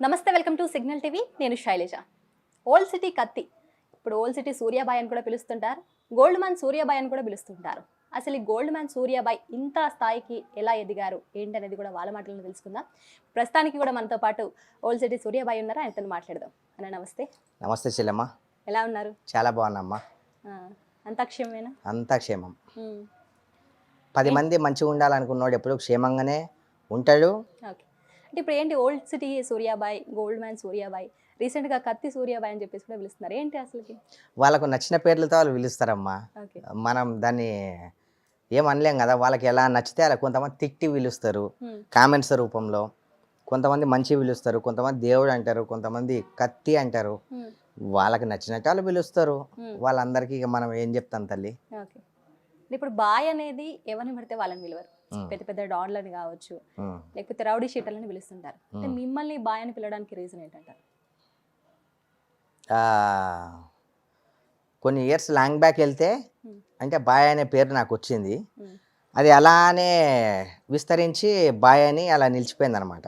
నమస్తే, welcome to signal TV. నేను Shailaja. Old city కత్తి, ఇప్పుడు ఓల్డ్ సిటీ సూర్యాబాయ్ అని కూడా పిలుస్తుంటారు, గోల్డ్ మ్యాన్ సూర్యాబాయ్ అని కూడా పిలుస్తుంటారు. అసలు ఈ గోల్డ్ మ్యాన్ సూర్యాబాయ్ ఇంత స్థాయికి ఎలా ఎదిగారు ఏంటనేది కూడా వాళ్ళ మాటలను తెలుసుకుందాం. ప్రస్తుతానికి కూడా మనతో పాటు ఓల్డ్ సిటీ సూర్యాబాయ్ ఉన్నారు, ఆయనతో మాట్లాడదాం. అన్న నమస్తే. నమస్తే చెల్లెమ్మ. ఎలా ఉన్నారు? చాలా బాగున్నామ్మా. అంతా క్షేమమేనా? అంతా క్షేమం. 10 మంది మంచిగా ఉండాలనుకున్నాడు ఎప్పుడు క్షేమంగానే ఉంటాడు. ఓకే, అంటే ఇప్పుడు ఏంటి ఓల్డ్ సిటీ సూర్యాబాయ్, గోల్డ్ మ్యాన్ సూర్యాబాయ్, రీసెంట్గా కత్తి సూర్యాబాయ్ అని చెప్పేసి కూడా పిలుస్తున్నారు. ఏంటి అసలుకి? వాళ్ళకు నచ్చిన పేర్లతో వాళ్ళు పిలుస్తారమ్మా. ఓకే. మనం దాన్ని ఏమనలేం కదా. వాళ్ళకి ఎలా నచ్చితే అలా కొంతమంది తిట్టి పిలుస్తారు కామెంట్స్ రూపంలో, కొంతమంది మంచి పిలుస్తారు, కొంతమంది దేవుడు అంటారు, కొంతమంది కత్తి అంటారు. వాళ్ళకి నచ్చినట్టు వాళ్ళు పిలుస్తారు. వాళ్ళందరికీ ఇక మనం ఏం చెప్తాం తల్లి. ఓకే, ఇప్పుడు బాయ్ అనేది ఎవరిని పడితే వాళ్ళని పిలవరు. పెద్ద పెద్ద డాన్లని కావచ్చు, లేకపోతే రౌడీ షీటర్లని పిలుస్తుంటారు. అంటే మిమ్మల్ని బాయ్ అని పిలవడానికి రీజన్ ఏంటంటారు? కొన్ని ఇయర్స్ లాంగ్ బ్యాక్ వెళ్తే అంటే బాయ్ అనే పేరు నాకు వచ్చింది. అది అలానే విస్తరించి బాయ్ అని అలా నిలిచిపోయింది అనమాట.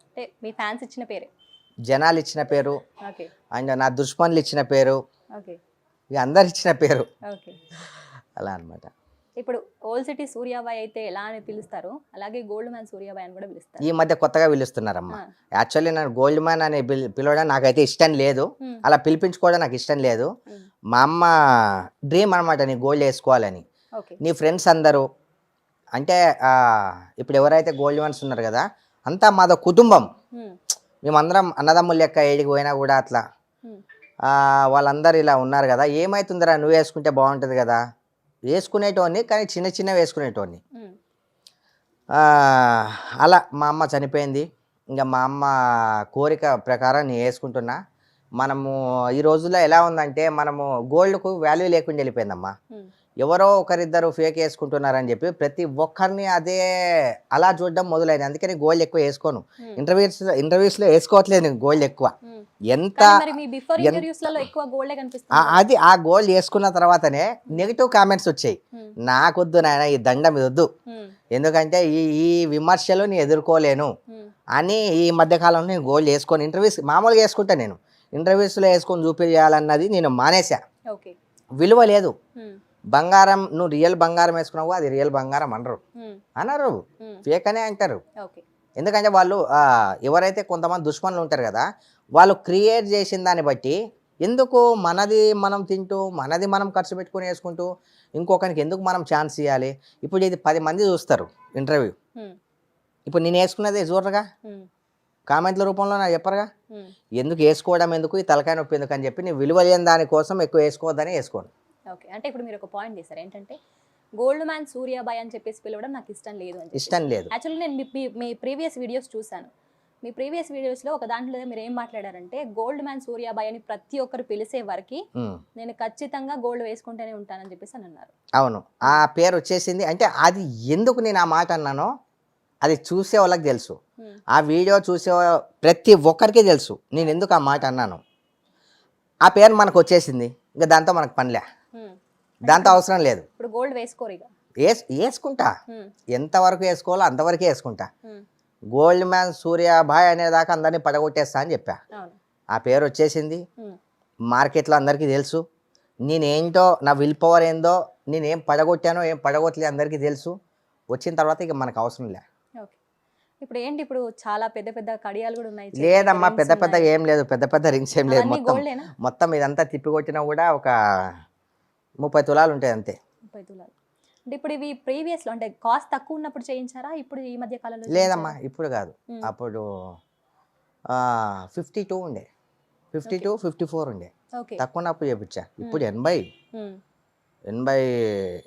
అంటే మీ ఫ్యాన్స్ ఇచ్చిన పేరే, జనాలు ఇచ్చిన పేరు, అండ్ నా దుష్మన్లు ఇచ్చిన పేరు, ఇక అందరు ఇచ్చిన పేరు, అలా అనమాట. ఇప్పుడు ఓల్డ్ సిటీ సూర్యాబాయ్ అయితే ఎలా అని పిలుస్తారు, అలాగే గోల్డ్ మ్యాన్ సూర్యాబాయ్ అని కూడా పిలుస్తారు. ఈ మధ్య కొత్తగా పిలుస్తున్నారమ్మా. యాక్చువల్లీ నేను గోల్డ్ మ్యాన్ అని పిలవడం నాకైతే ఇష్టం లేదు, అలా పిలిపించుకోవడం నాకు ఇష్టం లేదు. మా అమ్మ డ్రీమ్ అనమాట, నీ గోల్డ్ వేసుకోవాలని. నీ ఫ్రెండ్స్ అందరూ అంటే ఇప్పుడు ఎవరైతే గోల్డ్ మ్యాన్స్ ఉన్నారు కదా, అంతా మాదో కుటుంబం. మేమందరం అన్నదమ్ముల లెక్క ఏడికి పోయినా కూడా అట్లా వాళ్ళందరూ ఇలా ఉన్నారు కదా. ఏమవుతుందిరా నువ్వు వేసుకుంటే బాగుంటుంది కదా. వేసుకునేటోని కానీ చిన్న చిన్న వేసుకునేటోని. అలా మా అమ్మ చనిపోయింది. ఇంకా మా అమ్మ కోరిక ప్రకారం నేను వేసుకుంటున్నా. మనము ఈ రోజుల్లో ఎలా ఉందంటే మనము గోల్డ్కు వాల్యూ లేకుండా వెళ్ళిపోయిందమ్మా. ఎవరో ఒకరిద్దరు ఫేక్ వేసుకుంటున్నారని చెప్పి ప్రతి ఒక్కరిని అదే అలా చూడడం మొదలైంది. అందుకని గోల్డ్ ఎక్కువ వేసుకోను. ఇంటర్వ్యూస్లో వేసుకోవట్లేదు నేను గోల్డ్ ఎక్కువ. ఎంత అది ఆ గోల్డ్ వేసుకున్న తర్వాతనే నెగిటివ్ కామెంట్స్ వచ్చాయి. నాకొద్దు నాయన ఈ దండం మీద వద్దు, ఎందుకంటే ఈ విమర్శలు నేను ఎదుర్కోలేను అని ఈ మధ్యకాలంలో నేను గోల్డ్ వేసుకొని మామూలుగా వేసుకుంటా. నేను ఇంటర్వ్యూస్లో వేసుకొని చూపించాలన్నది నేను మానేసా. విలువ లేదు. బంగారం నువ్వు రియల్ బంగారం వేసుకున్నావు, అది రియల్ బంగారం అనరు, ఫేక్ అనే అంటారు. ఎందుకంటే వాళ్ళు ఎవరైతే కొంతమంది దుష్మన్లు ఉంటారు కదా, వాళ్ళు క్రియేట్ చేసిన దాన్ని బట్టి ఎందుకు మనది మనం తింటూ మనది మనం ఖర్చు పెట్టుకుని వేసుకుంటూ ఇంకొకరికి ఎందుకు మనం ఛాన్స్ ఇవ్వాలి. ఇప్పుడు ఇది 10 మంది చూస్తారు ఇంటర్వ్యూ, ఇప్పుడు నేను వేసుకున్నదే చూడరుగా, కామెంట్ల రూపంలో నాకు చెప్పరుగా. ఎందుకు వేసుకోవడం ఎందుకు, ఈ తలకాయ నొప్పి ఎందుకు అని చెప్పి నేను విలువ లేని దానికోసం ఎక్కువ వేసుకోవద్దని వేసుకోను. ఓకే, అంటే ఇప్పుడు మీరు ఒక పాయింట్ చేశారు ఏంటంటే గోల్డ్ మ్యాన్ సూర్యాబాయ్ అని చెప్పేసి పిలవడం నాకు ఇష్టం లేదు అని. ఇష్టం లేదు. యాక్చువల్లీ నేను మీ ప్రీవియస్ వీడియోస్ చూశాను. మీ ప్రీవియస్ వీడియోస్లో ఒక దాంట్లో మీరు ఏం మాట్లాడారంటే, గోల్డ్ మ్యాన్ సూర్యాబాయ్ అని ప్రతి ఒక్కరు పిలిచే వరకు నేను ఖచ్చితంగా గోల్డ్ వేసుకుంటూనే ఉంటానని చెప్పేసి అని అన్నారు. అవును, ఆ పేరు వచ్చేసింది. అంటే అది ఎందుకు నేను ఆ మాట అన్నానో అది చూసే వాళ్ళకి తెలుసు, ఆ వీడియో చూసే ప్రతి ఒక్కరికి తెలుసు నేను ఎందుకు ఆ మాట అన్నాను. ఆ పేరు మనకు వచ్చేసింది, ఇంకా దాంతో మనకు పనిలే, దాంతో అవసరం లేదు. ఇప్పుడు గోల్డ్ వేసుకోరు, ఇక వేసుకుంటా, ఎంతవరకు వేసుకోవాలో అంతవరకే వేసుకుంటా. గోల్డ్ మ్యాన్ సూర్యాబాయ్ అనేదాకా అందరినీ పడగొట్టేస్తా అని చెప్పా. ఆ పేరు వచ్చేసింది, మార్కెట్లో అందరికీ తెలుసు. నేనేంటో నా విల్ పవర్ ఏందో, నేనేం పడగొట్టానో ఏం పడగొట్టలే అందరికీ తెలుసు. వచ్చిన తర్వాత ఇక మనకు అవసరం లే. ఇప్పుడు ఏంటి, ఇప్పుడు చాలా పెద్ద పెద్ద కడియాలు కూడా ఉన్నాయి. లేదమ్మా, పెద్ద పెద్ద ఏం లేదు, పెద్ద పెద్ద రింగ్స్ ఏం లేదు. మొత్తం ఇదంతా తిప్పికొట్టినా కూడా ఒక 30 తులాలు ఉంటాయి అంతే. 30 తులాలు అంటే ఇప్పుడు ఇవి ప్రీవియస్లో అంటే కాస్ట్ తక్కువ ఉన్నప్పుడు చేయించారా, ఇప్పుడు ఈ మధ్య కాలంలో? లేదమ్మా, ఇప్పుడు కాదు, అప్పుడు 52 ఉండే, 52, 54 ఉండే. తక్కువ ఉన్నప్పుడు చేయించా. ఇప్పుడు 80,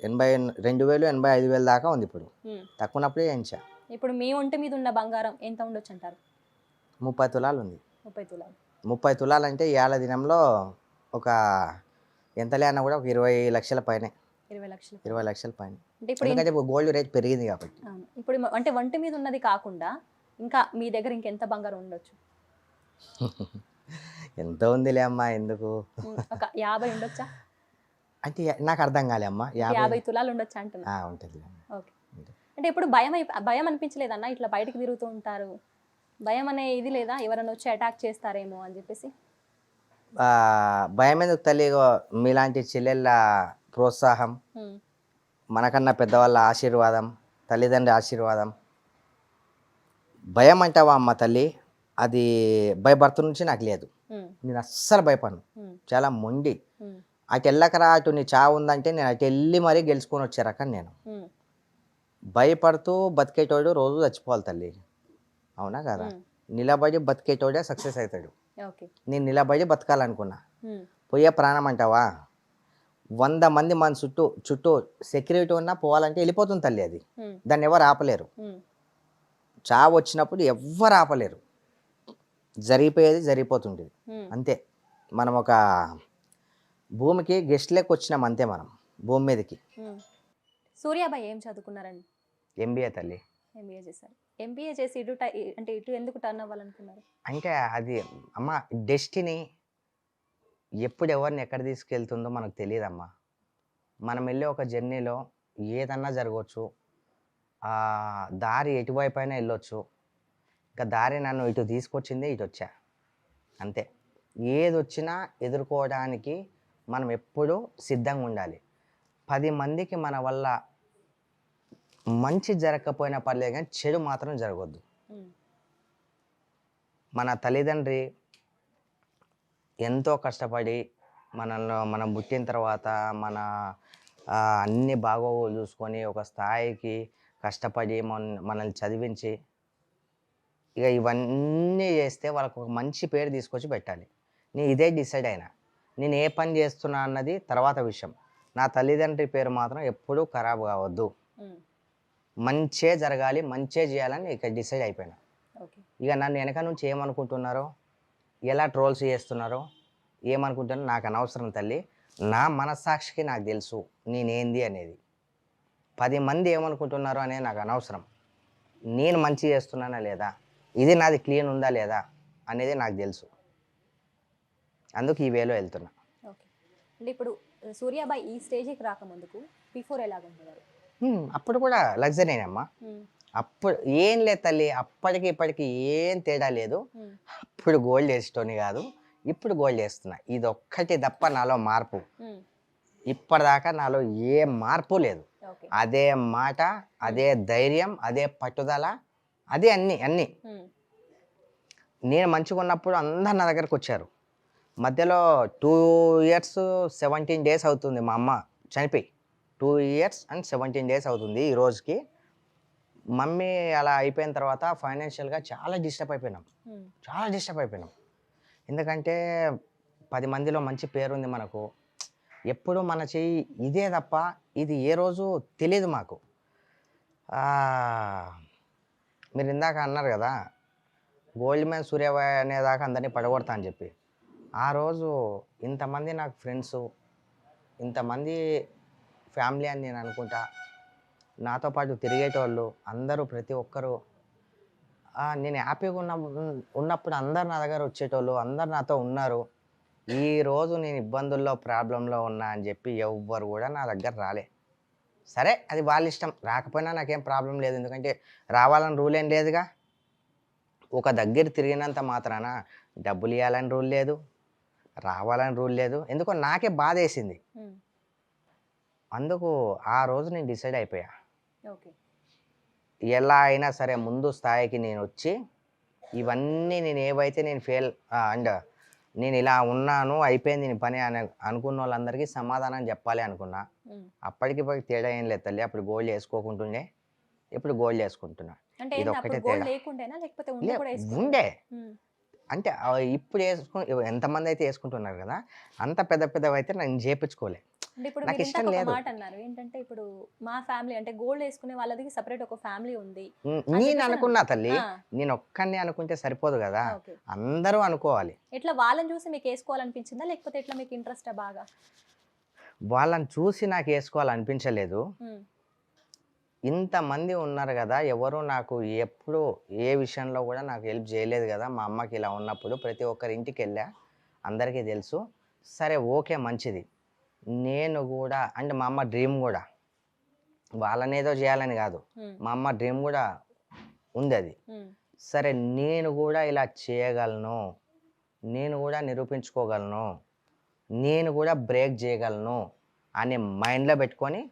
2,000, 85,000 దాకా ఉంది ఇప్పుడు. తక్కువ ఉన్నప్పుడే చేయించా. ఇప్పుడు మీ ఒంటి మీద ఉన్న బంగారం ఎంత ఉండొచ్చు అంటారు? 30 తులాలు ఉంది. 30 తులాలు. 30 తులాలు అంటే ఇవాళ దినంలో ఒక ఎంత లేనా కూడా ఒక 20 లక్షల పైన. 20 లక్షల పైన. ఎందుకంటే గోల్డ్ రేట్ పెరిగింది కాబట్టి. ఇప్పుడు అంటే ఒంటి మీద ఉన్నది కాకుండా ఇంకా మీ దగ్గర ఇంకెంత బంగారం ఉండొచ్చు? ఎంత ఉందిలే అమ్మా, ఎందుకు ఒక 50 ఉండొచ్చా? అంటే నాకు అర్థం కాలే అమ్మా. 50 తులాలు ఉండొచ్చా అంటున్నా. ఉంటుంది. ఓకే, అంటే ఇప్పుడు భయం అనిపించలేదన్నా, ఇట్లా బయటకు తిరుగుతూ ఉంటారు, భయం అనే ఇది లేదా, ఎవరైనా వచ్చి అటాక్ చేస్తారేమో అని చెప్పేసి? భయం ఎందుకు తల్లి, ఇగో మీలాంటి చెల్లెళ్ళ ప్రోత్సాహం, ఉమ్, మనకన్నా పెద్దవాళ్ళ ఆశీర్వాదం, తల్లిదండ్రి ఆశీర్వాదం. భయం అంటావా అమ్మ తల్లి, అది బై బర్త్ నుంచి నాకు లేదు. ఉమ్, నేను అస్సలు భయపడను, ఉమ్, చాలా మొండి. ఉమ్, అటు వెళ్ళకరా, అటు నీ చావు ఉందంటే నేను అటు వెళ్ళి మరీ గెలుచుకొని వచ్చే రకం నేను. ఉమ్, భయపడుతూ బతికేటోడు రోజు చచ్చిపోవాలి తల్లి, అవునా కదా? ఉమ్, నిలబడి బతికేటోడే సక్సెస్ అవుతాడు. ఓకే. నేను నిలబడి బతకాలనుకున్నా. ఉమ్, పోయే ప్రాణం అంటావా, 100 మంది మన చుట్టూ చుట్టూ సెక్యూరిటీ ఉన్నా పోవాలంటే వెళ్ళిపోతుంది తల్లి అది. ఉమ్, దాన్ని ఎవరు ఆపలేరు. ఉమ్, చావు వచ్చినప్పుడు ఎవ్వరు ఆపలేరు, జరిగిపోయేది జరిగిపోతుండేది ఉమ్, అంతే. మనం ఒక భూమికి గెస్ట్ లెక్క వచ్చినాం అంతే, మనం భూమి మీదకి. ఉమ్. సూర్యాబాయ్ ఏం చదువుకున్నారండి? ఎంబీఏ తల్లి. ఎంబీఏ చేశారు. ఎంబీఏ చేసి అంటే ఇటు ఎందుకు టర్న్ అవ్వాలనుకున్నారు? అంటే అది అమ్మ, డెస్టినీ ఎప్పుడు ఎవరిని ఎక్కడ తీసుకెళ్తుందో మనకు తెలియదమ్మా. మనం వెళ్ళే ఒక జర్నీలో ఏదన్నా జరగవచ్చు, ఆ దారి ఎటువైపు అయినా వెళ్ళొచ్చు. ఇంకా దారి నన్ను ఇటు తీసుకొచ్చిందే, ఇటు వచ్చా అంతే. ఏది వచ్చినా ఎదుర్కోవడానికి మనం ఎప్పుడూ సిద్ధంగా ఉండాలి. 10 మందికి మన వల్ల మంచి జరగకపోయినా పర్లేదు, కానీ చెడు మాత్రం జరగవద్దు. ఉమ్, మన తల్లిదండ్రి ఎంతో కష్టపడి మనం పుట్టిన తర్వాత మన అన్ని బాగోగులు చూసుకొని ఒక స్థాయికి కష్టపడి మనల్ని చదివించి, ఇక ఇవన్నీ చేస్తే వాళ్ళకు ఒక మంచి పేరు తీసుకొచ్చి పెట్టాలి. నేను ఇదే డిసైడ్ అయినా. నేను ఏ పని చేస్తున్నా అన్నది తర్వాత విషయం. నా తల్లిదండ్రి పేరు మాత్రం ఎప్పుడూ ఖరాబ్ కావద్దు, ఉమ్, మంచే జరగాలి, మంచే చేయాలని ఇక డిసైడ్ అయిపోయినా. ఓకే. ఇక నన్ను వెనక నుంచి ఏమనుకుంటున్నారో, ఎలా ట్రోల్స్ చేస్తున్నారో ఏమనుకుంటున్నారో నాకు అనవసరం తల్లి. నా మనస్సాక్షికి నాకు తెలుసు నేనేంది అనేది. 10 మంది ఏమనుకుంటున్నారో అనేది నాకు అనవసరం. నేను మంచి చేస్తున్నానా లేదా, ఇది నాది క్లీన్ ఉందా లేదా అనేది నాకు తెలుసు. అందుకు ఈ వేలో వెళ్తున్నా. ఓకే. అంటే ఇప్పుడు సూర్యాబాయ్ ఈ స్టేజ్కి రాకముందుకు బిఫోర్ ఎలాగుంటున్నారు? అప్పుడు కూడా లగ్జరీనేమ్మా. ఉమ్, అప్పుడు ఏం లేదు తల్లి, అప్పటికి ఇప్పటికి ఏం తేడా లేదు. ఉమ్, అప్పుడు గోల్డ్ వేసేటోని కాదు, ఇప్పుడు గోల్డ్ వేస్తున్నా. ఇది ఒక్కటి తప్ప నాలో మార్పు. ఉమ్, ఇప్పటిదాకా నాలో ఏ మార్పు లేదు. ఓకే. అదే మాట, అదే ధైర్యం, అదే పట్టుదల, అదే అన్నీ అన్నీ. ఉమ్, నేను మంచిగా ఉన్నప్పుడు అందరు నా దగ్గరకు వచ్చారు. మధ్యలో 2 years 17 days అవుతుంది మా అమ్మ చనిపోయి. 2 years and 17 days అవుతుంది ఈ రోజుకి. మమ్మీ అలా అయిపోయిన తర్వాత ఫైనాన్షియల్గా చాలా డిస్టర్బ్ అయిపోయినాం, ఉమ్, చాలా డిస్టర్బ్ అయిపోయినాం. ఎందుకంటే 10 మందిలో మంచి పేరుంది మనకు. ఎప్పుడు మన చెయ్యి ఇదే తప్ప ఇది ఏ రోజు తెలియదు మాకు. ఆ, మీరు ఇందాక అన్నారు కదా, గోల్డ్ మ్యాన్ సూర్యాబాయ్ అనేదాకా అందరినీ పడగొడతా అని చెప్పి. ఆ రోజు ఇంతమంది నాకు ఫ్రెండ్స్, ఇంతమంది ఫ్యామిలీ అని నేను అనుకుంటా, నాతో పాటు తిరిగేటోళ్ళు అందరూ ప్రతి ఒక్కరూ నేను హ్యాపీగా ఉన్నప్పుడు అందరు నా దగ్గర వచ్చేటోళ్ళు, అందరు నాతో ఉన్నారు. ఈరోజు నేను ఇబ్బందుల్లో ప్రాబ్లంలో ఉన్నా అని చెప్పి ఎవ్వరు కూడా నా దగ్గర రాలే. సరే, అది వాళ్ళ ఇష్టం, రాకపోయినా నాకేం ప్రాబ్లం లేదు. ఎందుకంటే రావాలని రూల్ ఏం లేదుగా. ఒక దగ్గర తిరిగినంత మాత్రాన డబ్బులు ఇవ్వాలని రూల్ లేదు, రావాలని రూల్ లేదు. ఎందుకో నాకే బాధ వేసింది. ఉమ్, అందుకు ఆ రోజు నేను డిసైడ్ అయిపోయా, ఓకే. ఎలా అయినా సరే ముందు స్థాయికి నేను వచ్చి ఇవన్నీ నేను ఏవైతే నేను ఫెయిల్ అండ్ నేను ఇలా ఉన్నాను అయిపోయింది నేను పని అని అనుకున్న వాళ్ళందరికీ సమాధానం చెప్పాలి అనుకున్నా. ఉమ్, అప్పటికి తేడా ఏం లేదు తల్లి. అప్పుడు గోల్డ్ వేసుకోకుంటుండే, ఇప్పుడు గోల్డ్ వేసుకుంటున్నా. అంటే ఇది ఏంటి, ఒక్కటే అప్పుడు గోల్డ్ తేడా. లేకుండేనా లేకపోతే ఉండి కూడా వేసుకున్నారా? ఉండే, ఉమ్, అంటే ఇప్పుడు ఎంతమంది అయితే వేసుకుంటున్నారు కదా, అంత పెద్ద పెద్దవి అయితే నేను చేపించుకోలే. అంటే ఇప్పుడు నాకు మీరు ఇష్టం ఇంతకు ఒక లేదు. మాట అన్నారు ఏంటంటే, ఇప్పుడు మా ఫ్యామిలీ అంటే గోల్డ్ వేసుకునే వాళ్ళది సపరేట్ ఒక ఫ్యామిలీ ఉంది అని నేను చెప్పేసి అనుకున్నా తల్లి, ఆ, నేను ఒక్కడిని అనుకుంటే సరిపోదు కదా, ఓకే. అందరూ అనుకోవాలి. ఎట్లా వాళ్ళని చూసి మీకు వేసుకోవాలనిపించిందా లేకపోతే ఎట్లా మీకు ఇంట్రెస్ట్ బాగా? వాళ్ళని చూసి నాకు వేసుకోవాలనిపించలేదు. ఉమ్, ఇంతమంది ఉన్నారు కదా, ఎవరు నాకు ఎప్పుడు ఏ విషయంలో కూడా నాకు హెల్ప్ చేయలేదు కదా. మా అమ్మకి ఇలా ఉన్నప్పుడు ప్రతి ఒక్కరి ఇంటికి వెళ్ళా, అందరికీ తెలుసు. సరే, ఓకే, మంచిది. నేను కూడా అంటే మా అమ్మ డ్రీమ్ కూడా, వాళ్ళనేదో చేయాలని కాదు, ఉమ్, మా అమ్మ డ్రీమ్ కూడా ఉంది అది. ఉమ్, సరే నేను కూడా ఇలా చేయగలను, నేను కూడా నిరూపించుకోగలను, నేను కూడా బ్రేక్ చేయగలను అని మైండ్లో పెట్టుకొని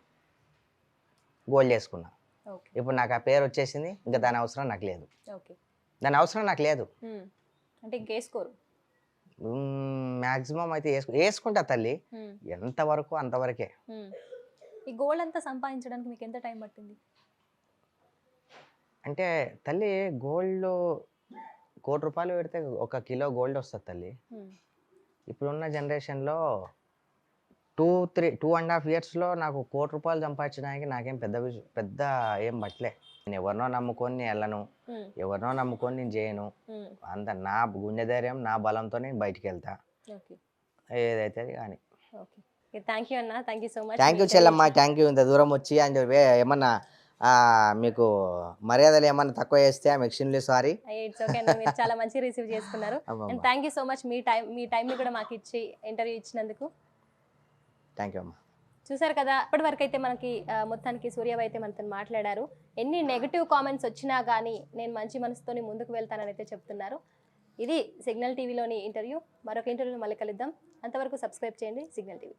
గోల్ చేసుకున్నా. ఓకే. ఇప్పుడు నాకు ఆ పేరు వచ్చేసింది, ఇంకా దాని అవసరం నాకు లేదు. ఓకే. దాని అవసరం నాకు లేదు. అంటే ఇంకేసుకోరు. మ్యాక్సిమం అయితే వేసుకుంటా తల్లి, ఎంతవరకు అంతవరకే. ఈ గోల్డ్ అంతా సంపాదించడానికి మీకు ఎంత టైం పట్టింది? అంటే తల్లి గోల్డ్ ₹1,00,00,000 పెడితే 1 కిలో గోల్డ్ వస్తుంది తల్లి. ఇప్పుడున్న జనరేషన్లో 2.5 ఇయర్స్లో నాకు ₹1,00,00,000 సంపాదించడానికి నాకేం పెద్ద ఏం పట్టలే. నేను ఎవరినో నమ్ముకొని నేను వెళ్ళను, ఎవరినో నమ్ముకొని నేను చేయను. అంత నా గుండె ధైర్యం, నా బలంతో నేను బయటికి వెళ్తా, ఏదైతే అది కానీ. ఓకే. థ్యాంక్ యూ అన్న, thank you so much. Thank you Chellamma, thank you. ఇంత దూరం వచ్చి అని ఏమన్నా మీకు మర్యాదలు ఏమన్నా తక్కువ చేస్తే ఆమె ఎక్స్ట్రీమ్లీ సారీ. ఇట్స్ ఓకే అన్న, మీరు చాలా మంచి రిసీవ్ చేసుకున్నారు. And thank you so much మీ టైంని కూడా మాకు ఇచ్చి ఇంటర్వ్యూ ఇచ్చినందుకు. థ్యాంక్ యూ అమ్మ. చూసారు కదా, ఇప్పటి వరకు అయితే మనకి మొత్తానికి సూర్యబాయ్ అయితే మనతో మాట్లాడారు. ఎన్ని నెగిటివ్ కామెంట్స్ వచ్చినా కానీ నేను మంచి మనసుతోని ముందుకు వెళ్తానని అయితే చెప్తున్నారు. ఇది సిగ్నల్ టీవీలోని ఇంటర్వ్యూ. మరొక ఇంటర్వ్యూలో మళ్ళీ కలుద్దాం. అంతవరకు సబ్స్క్రైబ్ చేయండి సిగ్నల్ టీవీ.